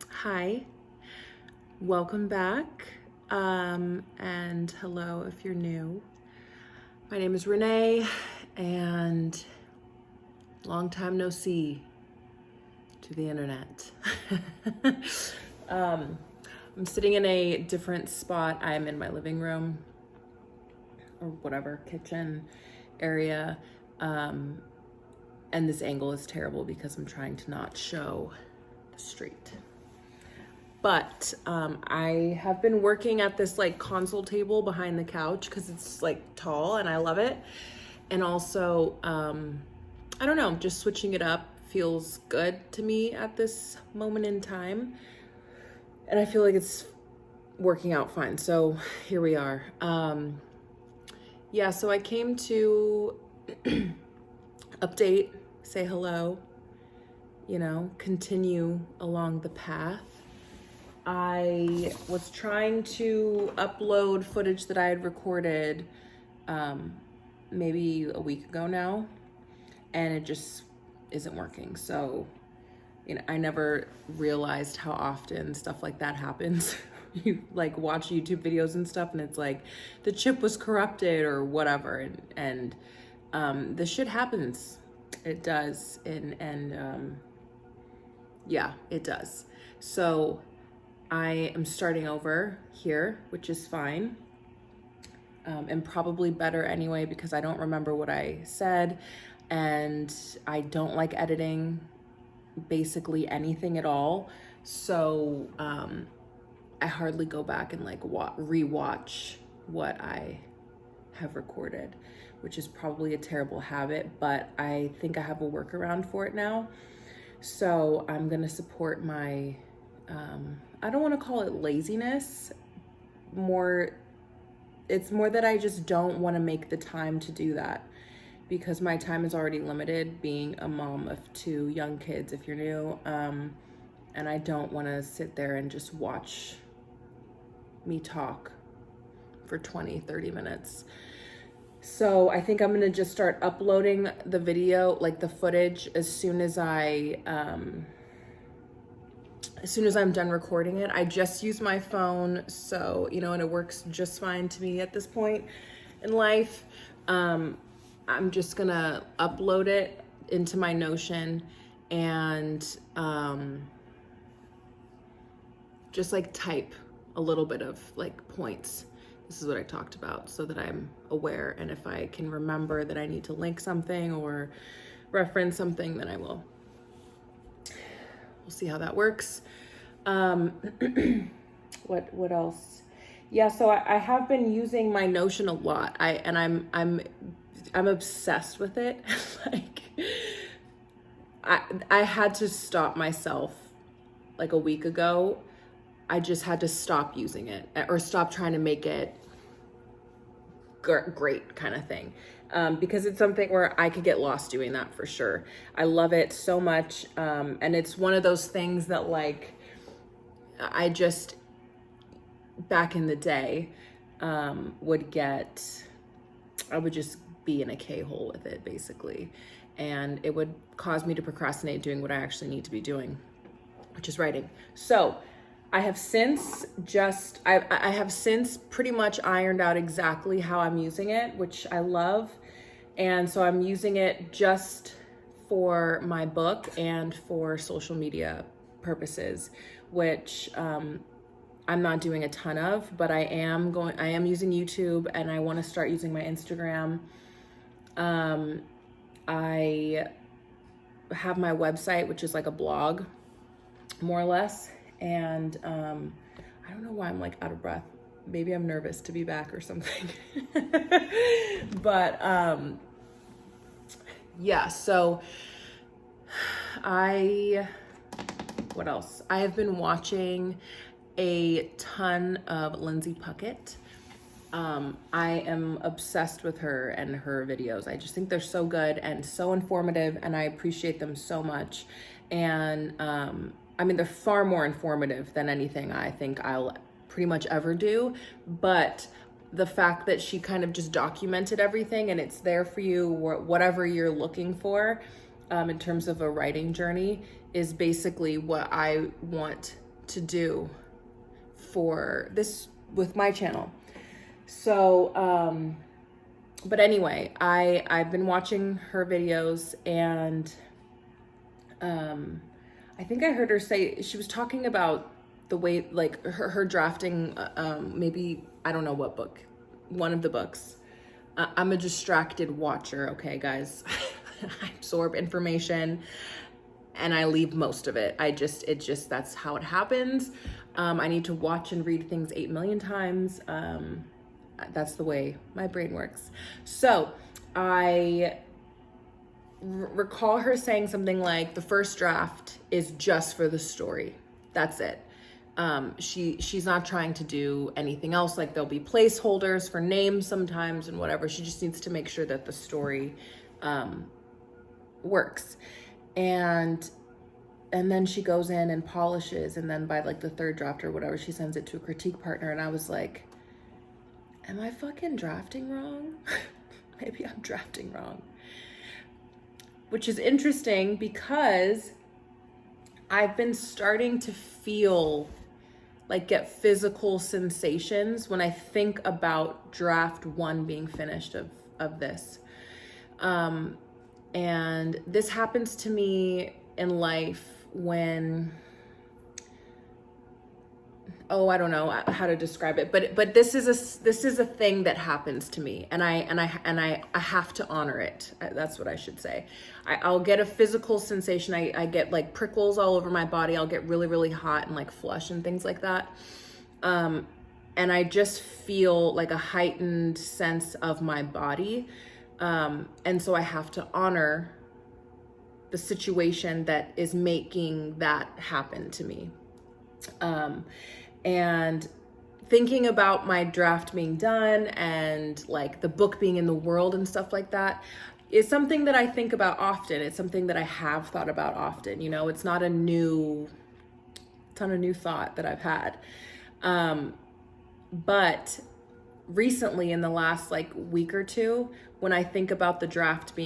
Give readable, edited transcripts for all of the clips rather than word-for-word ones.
Hi, welcome back, and hello if you're new. My name is Renee, and long time no see to the internet. I'm sitting in a different spot. I'm in my living room, or whatever, kitchen area, and this angle is terrible because I'm trying to not show the street. But I have been working at this like console table behind the couch because it's like tall and I love it. And also, I don't know, just switching it up feels good to me at this moment in time. And I feel like it's working out fine. So here we are. Yeah, so I came to update, say hello, continue along the path. I was trying to upload footage that I had recorded maybe a week ago now, and it just isn't working. So, I never realized how often stuff like that happens. You like watch YouTube videos and stuff, and it's like the chip was corrupted or whatever, and this shit happens. It does, and yeah, it does. So I am starting over here, which is fine, and probably better anyway because I don't remember what I said, and I don't like editing basically anything at all. So I hardly go back and like rewatch what I have recorded, which is probably a terrible habit, but I think I have a workaround for it now. So I'm gonna support my I don't want to call it laziness. It's more that I just don't want to make the time to do that because my time is already limited being a mom of 2 young kids, if you're new. And I don't want to sit there and just watch me talk for 20-30 minutes. So I think I'm going to just start uploading the video, like the footage, as soon as I'm done recording it. I just use my phone, so, and it works just fine to me at this point in life. I'm just gonna upload it into my Notion and just like type a little bit of like points. This is what I talked about so that I'm aware, and if I can remember that I need to link something or reference something, then I will. We'll see how that works. What else? Yeah, so I have been using my Notion a lot. I'm obsessed with it. Like I had to stop myself like a week ago. I just had to stop using it or stop trying to make it great kind of thing. Because it's something where I could get lost doing that for sure. I love it so much. And it's one of those things that like, I just, back in the day, I would just be in a K-hole with it basically. And it would cause me to procrastinate doing what I actually need to be doing, which is writing. So I have since pretty much ironed out exactly how I'm using it, which I love. And so I'm using it just for my book and for social media purposes, which I'm not doing a ton of, but I am using YouTube, and I want to start using my Instagram. I have my website, which is like a blog, more or less. And I don't know why I'm like out of breath. Maybe I'm nervous to be back or something. But yeah, so what else? I have been watching a ton of Lindsay Puckett. I am obsessed with her and her videos. I just think they're so good and so informative, and I appreciate them so much. And I mean, they're far more informative than anything I think I'll pretty much ever do. But the fact that she kind of just documented everything and it's there for you, whatever you're looking for, in terms of a writing journey is basically what I want to do for this with my channel. So, but anyway, I've been watching her videos, and I think I heard her say, she was talking about the way, like her drafting, maybe, I don't know what book, one of the books. I'm a distracted watcher, okay, guys. I absorb information and I leave most of it. That's how it happens. I need to watch and read things 8 million times. That's the way my brain works. So I recall her saying something like, the first draft is just for the story. That's it. She's not trying to do anything else. Like, there'll be placeholders for names sometimes and whatever. She just needs to make sure that the story works. And then she goes in and polishes, and then by like the third draft or whatever, she sends it to a critique partner. And I was like, am I fucking drafting wrong? Maybe I'm drafting wrong. Which is interesting because I've been starting to feel like get physical sensations when I think about draft 1 being finished of this. And this happens to me in life when, I don't know how to describe it, but this is a thing that happens to me, and I have to honor it. That's what I should say. I'll get a physical sensation. I get like prickles all over my body. I'll get really, really hot and like flush and things like that. And I just feel like a heightened sense of my body. And so I have to honor the situation that is making that happen to me. And thinking about my draft being done and like the book being in the world and stuff like that is something that I think about often. It's something that I have thought about often. You know, it's not a new thought that I've had. But recently in the last like week or two, when I think about this draft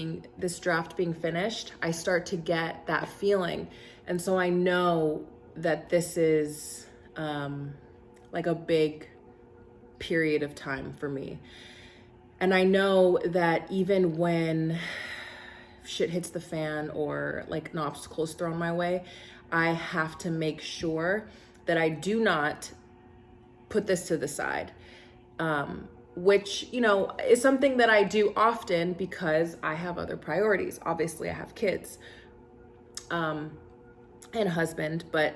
being finished, I start to get that feeling. And so I know that this is like a big period of time for me. And I know that even when shit hits the fan or like an obstacle is thrown my way, I have to make sure that I do not put this to the side. Which, you know, is something that I do often because I have other priorities. Obviously, I have kids. And a husband, but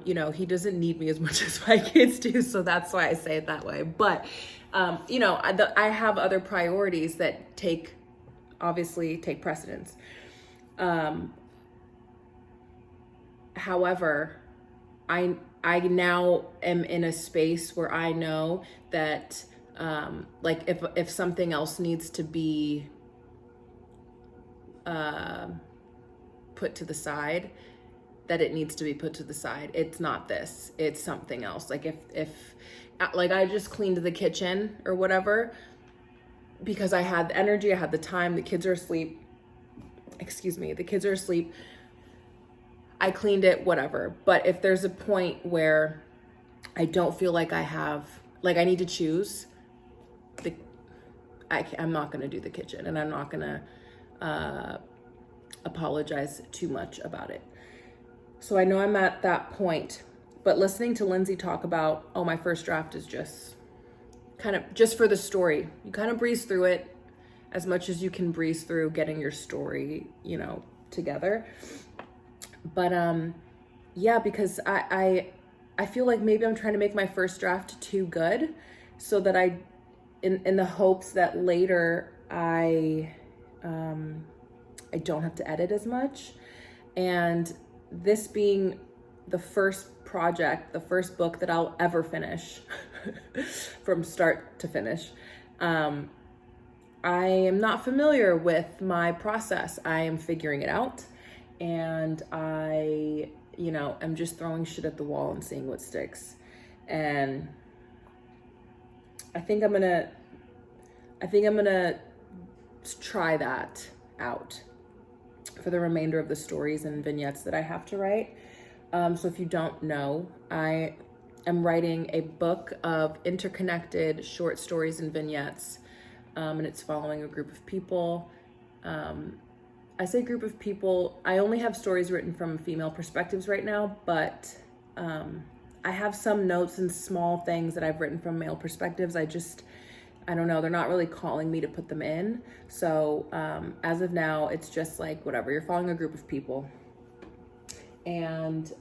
you know, he doesn't need me as much as my kids do, so that's why I say it that way. But you know, I have other priorities that obviously take precedence. However, I now am in a space where I know that like if something else needs to be put to the side, that it needs to be put to the side. It's not this, it's something else. Like if like I just cleaned the kitchen or whatever because I had the energy, I had the time, the kids are asleep. I cleaned it, whatever. But if there's a point where I don't feel like I need to choose, I'm not gonna do the kitchen, and I'm not gonna apologize too much about it. So I know I'm at that point, but listening to Lindsay talk about, my first draft is just kind of just for the story. You kind of breeze through it as much as you can breeze through getting your story, you know, together. But yeah, because I feel like maybe I'm trying to make my first draft too good so that in the hopes that later I don't have to edit as much. And this being the first project, the first book that I'll ever finish from start to finish, I am not familiar with my process. I am figuring it out, and I, you know, am just throwing shit at the wall and seeing what sticks. And I think I'm gonna try that out. for the remainder of the stories and vignettes that I have to write. So if you don't know, I am writing a book of interconnected short stories and vignettes, and it's following a group of people. I say group of people, I only have stories written from female perspectives right now, but I have some notes and small things that I've written from male perspectives. I don't know, they're not really calling me to put them in. So as of now, it's just like, whatever, you're following a group of people. And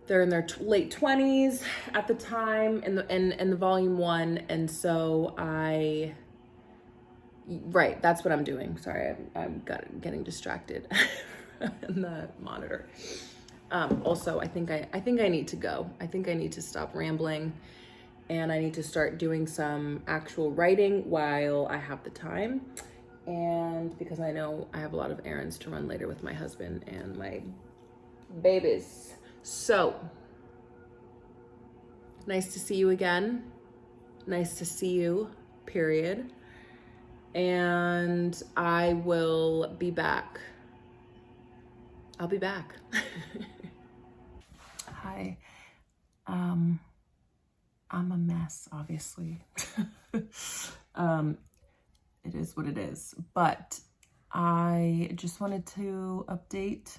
they're in their late 20s at the time in the volume 1. And so right, that's what I'm doing. Sorry, I'm getting distracted in the monitor. Also, I think I need to go. I think I need to stop rambling, and I need to start doing some actual writing while I have the time. And because I know I have a lot of errands to run later with my husband and my babies. So, nice to see you again. Nice to see you, period. And I will be back. I'll be back. Hi. I'm a mess, obviously. It is what it is. But I just wanted to update.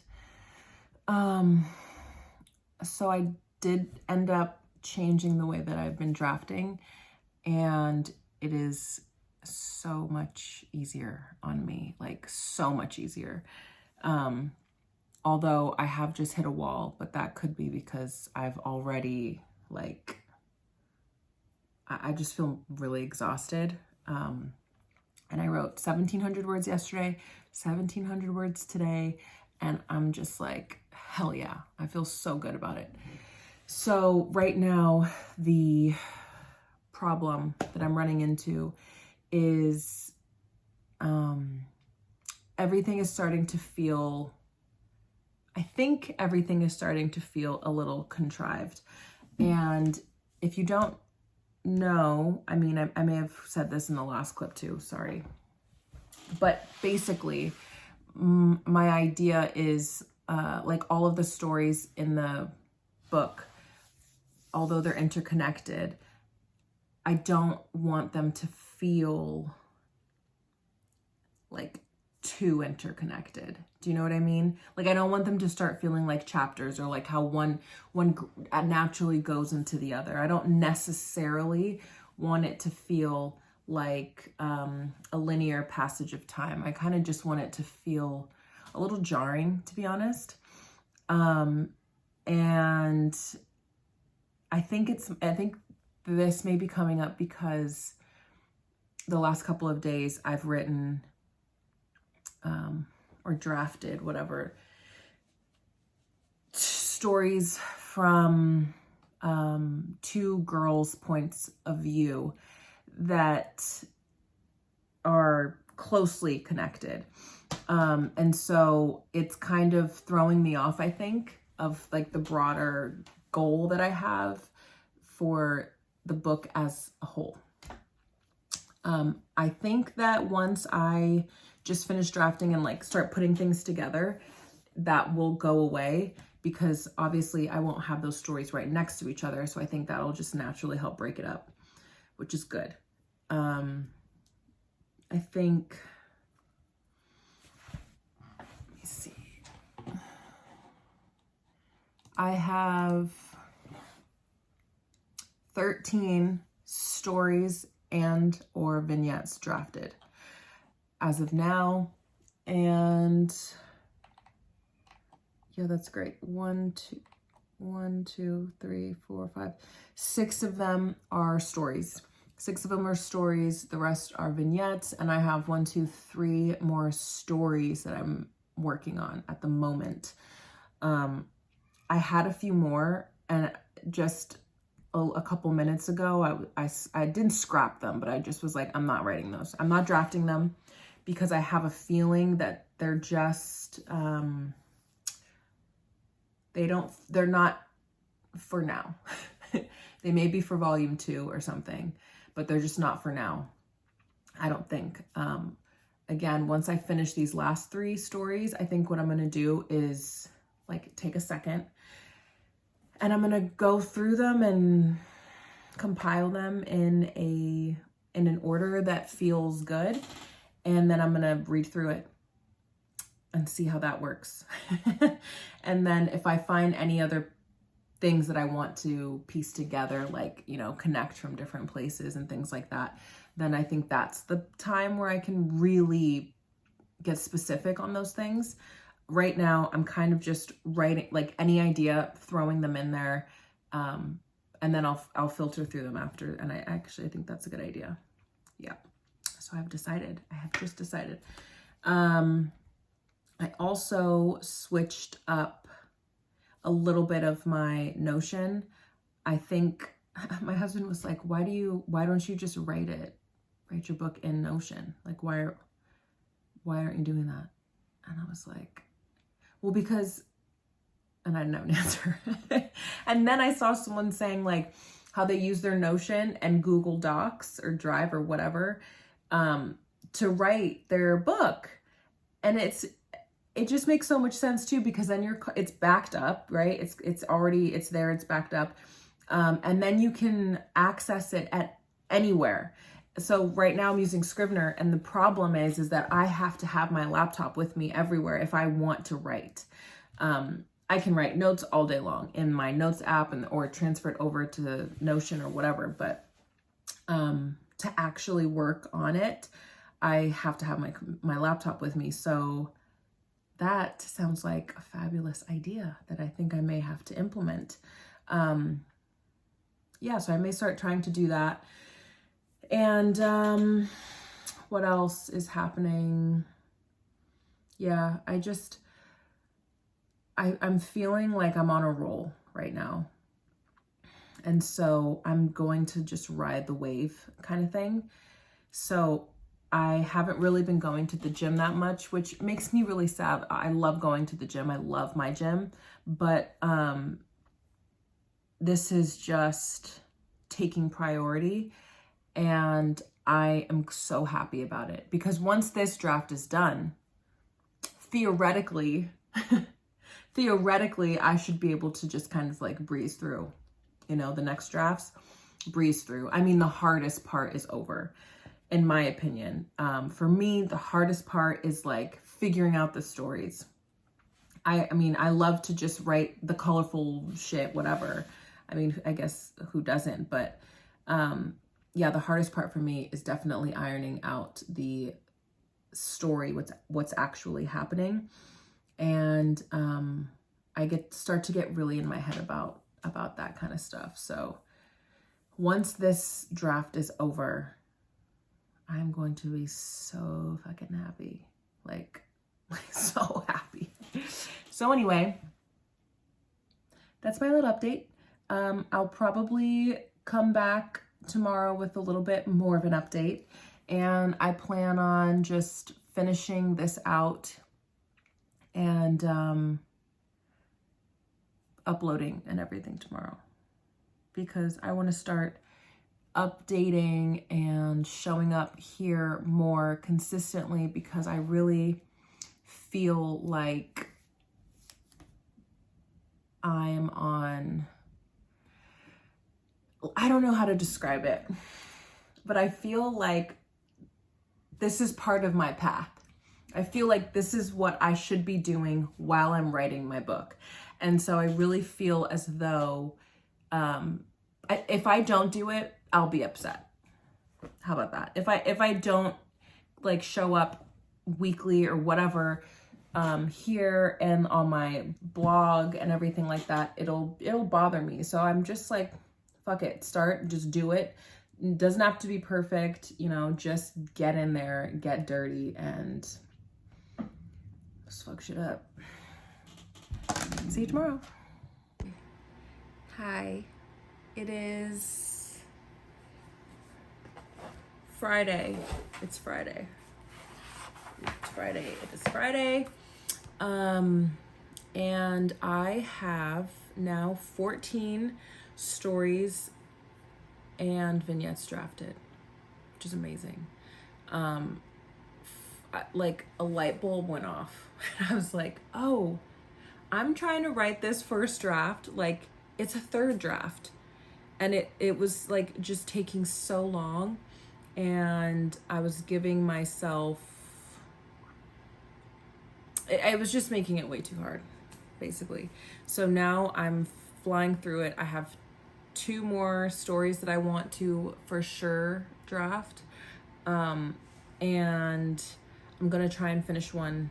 So I did end up changing the way that I've been drafting, and it is so much easier on me, like so much easier. Although I have just hit a wall, but that could be because I've already, like, I just feel really exhausted. And I wrote 1,700 words yesterday, 1,700 words today, and I'm just like, hell yeah, I feel so good about it. So right now, the problem that I'm running into is everything is starting to feel, I think everything is starting to feel a little contrived. And if you don't know, I mean, I may have said this in the last clip too, sorry. But basically, my idea is like all of the stories in the book, although they're interconnected, I don't want them to feel like too interconnected. Do you know what I mean? Like, I don't want them to start feeling like chapters, or like how one naturally goes into the other. I don't necessarily want it to feel like a linear passage of time. I kind of just want it to feel a little jarring, to be honest. And I think this may be coming up because the last couple of days I've written or drafted, whatever, stories from two girls' points of view that are closely connected. And so it's kind of throwing me off, I think, of like the broader goal that I have for the book as a whole. I think that once I just finish drafting and like start putting things together, that will go away, because obviously I won't have those stories right next to each other. So I think that'll just naturally help break it up, which is good. I think, let me see. I have 13 stories and or vignettes drafted as of now. And yeah, that's great. 1, 2, 3, 4, 5, 6 of them are stories. 6 of them are stories. The rest are vignettes. And I have 1, 2, 3 more stories that I'm working on at the moment. I had a few more, and just a couple minutes ago, I didn't scrap them, but I just was like, I'm not writing those. I'm not drafting them because I have a feeling that they're just, they're not for now. They may be for volume 2 or something, but they're just not for now, I don't think. again, once I finish these last 3 stories, I think what I'm gonna do is like take a second and I'm gonna go through them and compile them in an order that feels good. And then I'm gonna read through it and see how that works. And then if I find any other things that I want to piece together, like, you know, connect from different places and things like that, then I think that's the time where I can really get specific on those things. Right now, I'm kind of just writing, like any idea, throwing them in there, and then I'll filter through them after. And I actually think that's a good idea. Yeah. So I have just decided. I also switched up a little bit of my Notion. I think my husband was like, why don't you just write your book in Notion? Like, why aren't you doing that? And I was like, well, because, and I didn't have an answer. And then I saw someone saying like how they use their Notion and Google Docs or Drive or whatever, to write their book. And it just makes so much sense too, because then it's backed up, right? It's there, it's backed up. And then you can access it at anywhere. So right now I'm using Scrivener, and the problem is that I have to have my laptop with me everywhere if I want to write. I can write notes all day long in my notes app or transfer it over to Notion or whatever, but to actually work on it, I have to have my laptop with me. So that sounds like a fabulous idea that I think I may have to implement. Yeah, so I may start trying to do that. And what else is happening? Yeah, I'm feeling like I'm on a roll right now. And so I'm going to just ride the wave kind of thing. So I haven't really been going to the gym that much, which makes me really sad. I love going to the gym. I love my gym, but this is just taking priority, and I am so happy about it, because once this draft is done, theoretically, I should be able to just kind of like breeze through, you know, the next drafts, breeze through. I mean, the hardest part is over, in my opinion. For me, the hardest part is like figuring out the stories. I mean, I love to just write the colorful shit, whatever. I mean, I guess who doesn't, but yeah, the hardest part for me is definitely ironing out the story, what's actually happening. And I start to get really in my head about that kind of stuff. So once this draft is over, I'm going to be so fucking happy. Like so happy. So anyway, that's my little update. I'll probably come back tomorrow with a little bit more of an update, and I plan on just finishing this out and uploading and everything tomorrow, because I want to start updating and showing up here more consistently, because I really feel like I'm on, I don't know how to describe it, but I feel like this is part of my path. I feel like this is what I should be doing while I'm writing my book. And so I really feel as though if I don't do it, I'll be upset. How about that? If I don't like show up weekly or whatever, here and on my blog and everything like that, it'll bother me. So I'm just like, fuck it, just do it. It doesn't have to be perfect, you know, just get in there, get dirty, and just fuck shit up. See you tomorrow. Hi, it is Friday. It's Friday. It is Friday. And I have now 14 stories and vignettes drafted, which is amazing. like a light bulb went off. I was like, oh, I'm trying to write this first draft. Like, it's a third draft. And it was like just taking so long. And I was giving myself, I was just making it way too hard, basically. So now I'm flying through it. I have 2 more stories that I want to for sure draft. And I'm going to try and finish one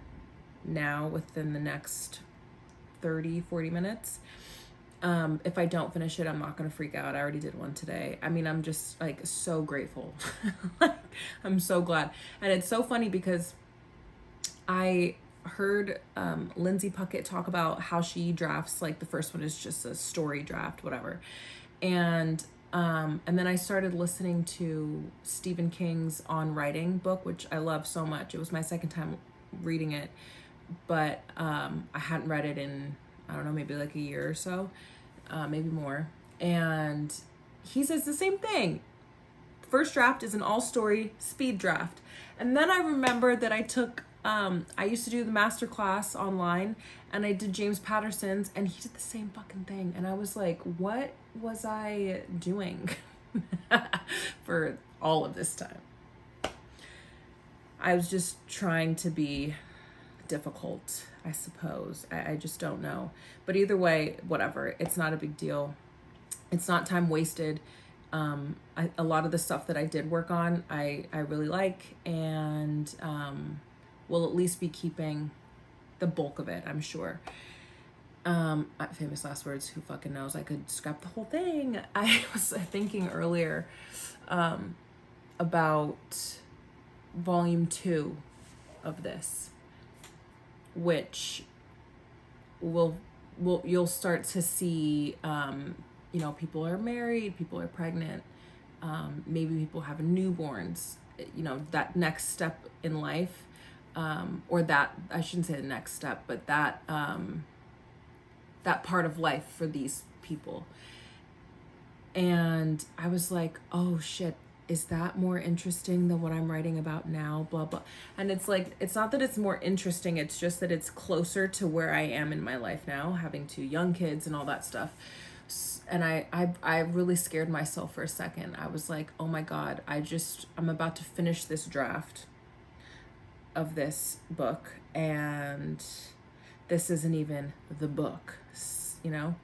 now within the next 30-40 minutes. If I don't finish it, I'm not going to freak out. I already did one today. I mean, I'm just like so grateful. I'm so glad. And it's so funny because I heard Lindsay Puckett talk about how she drafts, like the first one is just a story draft, whatever. And then I started listening to Stephen King's On Writing book, which I love so much. It was my second time reading it, but I hadn't read it in, I don't know, maybe like a year or so, maybe more. And he says the same thing. First draft is an all-story speed draft. And then I remembered that I took, I used to do the master class online, and I did James Patterson's, and he did the same fucking thing. And I was like, what was I doing for all of this time? I was just trying to be difficult, I suppose. I just don't know. But either way, whatever. It's not a big deal. It's not time wasted. A lot of the stuff that I did work on, I really like, and will at least be keeping the bulk of it, I'm sure. Famous last words, who fucking knows? I could scrap the whole thing. I was thinking earlier about volume 2 of this, which you'll start to see, you know, people are married, people are pregnant, maybe people have newborns, you know, that next step in life, or that, I shouldn't say the next step, but that part of life for these people. And I was like, oh shit, is that more interesting than what I'm writing about now? Blah, blah. And it's like, it's not that it's more interesting. It's just that it's closer to where I am in my life now, having 2 young kids and all that stuff. And I really scared myself for a second. I was like, oh my God, I'm about to finish this draft of this book, and this isn't even the book, you know?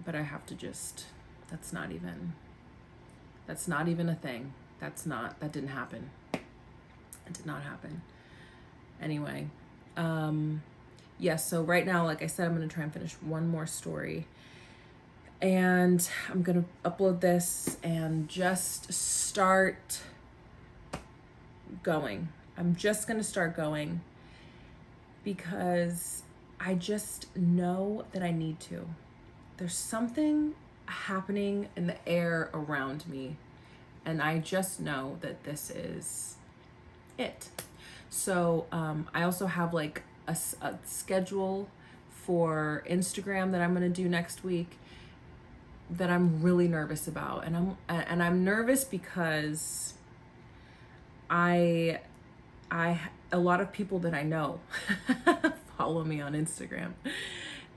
But I have to just, that's not even a thing. That didn't happen. It did not happen. Anyway, yeah, so right now, like I said, I'm going to try and finish one more story. And I'm going to upload this and just start going. I'm just going to start going because I just know that I need to. There's something happening in the air around me, and I just know that this is it. So I also have like a schedule for Instagram that I'm going to do next week that I'm really nervous about, and I'm nervous because a lot of people that I know follow me on Instagram,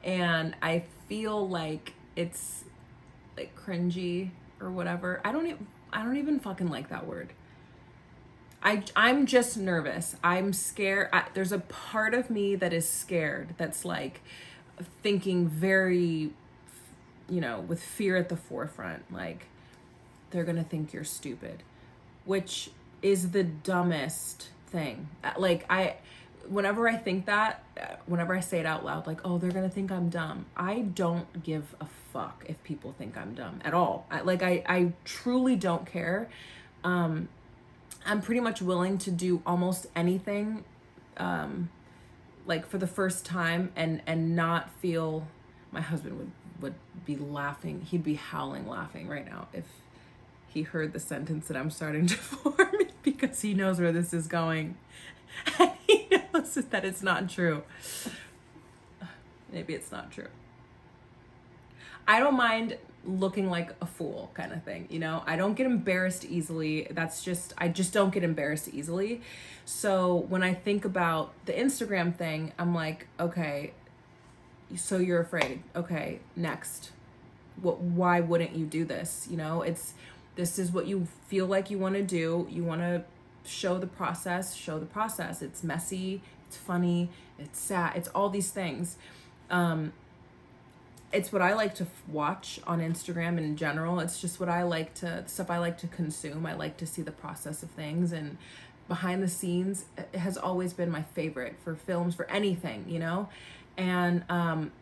and I feel like it's like cringy or whatever. I don't even fucking like that word. I'm just nervous. I'm scared. There's a part of me that is scared, that's like thinking very, you know, with fear at the forefront, like they're gonna think you're stupid, which is the dumbest thing. Like whenever I think that, whenever I say it out loud, like, oh, they're gonna think I'm dumb, I don't give a fuck if people think I'm dumb at all. I truly don't care. I'm pretty much willing to do almost anything, like for the first time, and not feel. My husband would be laughing. He'd be howling laughing right now if he heard the sentence that I'm starting to form, because he knows where this is going. And he knows that it's not true. Maybe it's not true. I don't mind looking like a fool kind of thing, you know? I don't get embarrassed easily. I just don't get embarrassed easily. So when I think about the Instagram thing, I'm like, okay, so you're afraid. Okay, next. Why wouldn't you do this? You know, this is what you feel like you want to do. You want to show the process. It's messy, it's funny, it's sad, it's all these things. It's what I like to watch on Instagram in general. It's just what stuff I like to consume. I like to see the process of things, and behind the scenes, it has always been my favorite for films, for anything, you know? And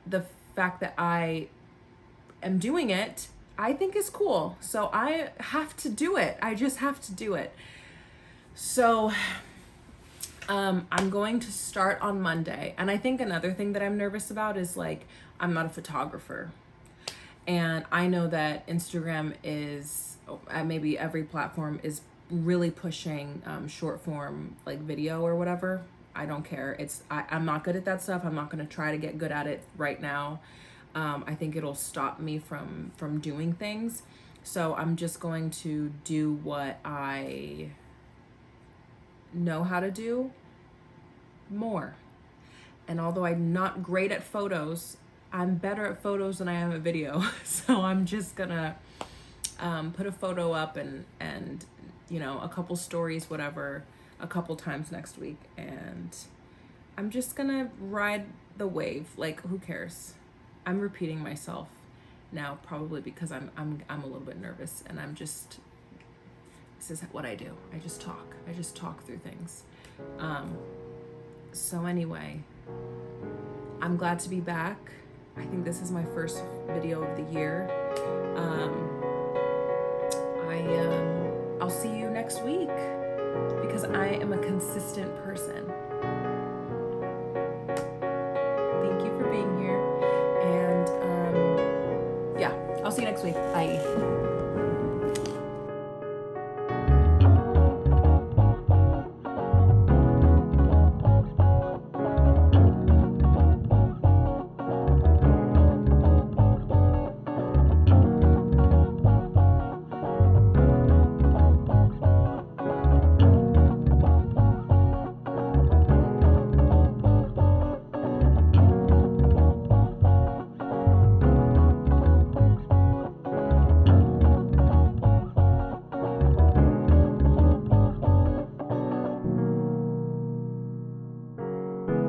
the fact that I am doing it, I think is cool. So I have to do it. I just have to do it. So I'm going to start on Monday. And I think another thing that I'm nervous about is like, I'm not a photographer. And I know that Instagram is, maybe every platform is really pushing short form, like video or whatever. I don't care. I'm not good at that stuff. I'm not going to try to get good at it right now. I think it'll stop me from doing things. So I'm just going to do what I know how to do more. And although I'm not great at photos, I'm better at photos than I am at video. So I'm just gonna put a photo up and you know, a couple stories, whatever, a couple times next week, and I'm just gonna ride the wave. Like, who cares? I'm repeating myself now, probably because I'm a little bit nervous, and this is what I do. I just talk through things. So anyway, I'm glad to be back. I think this is my first video of the year. I'll see you next week because I am a consistent person.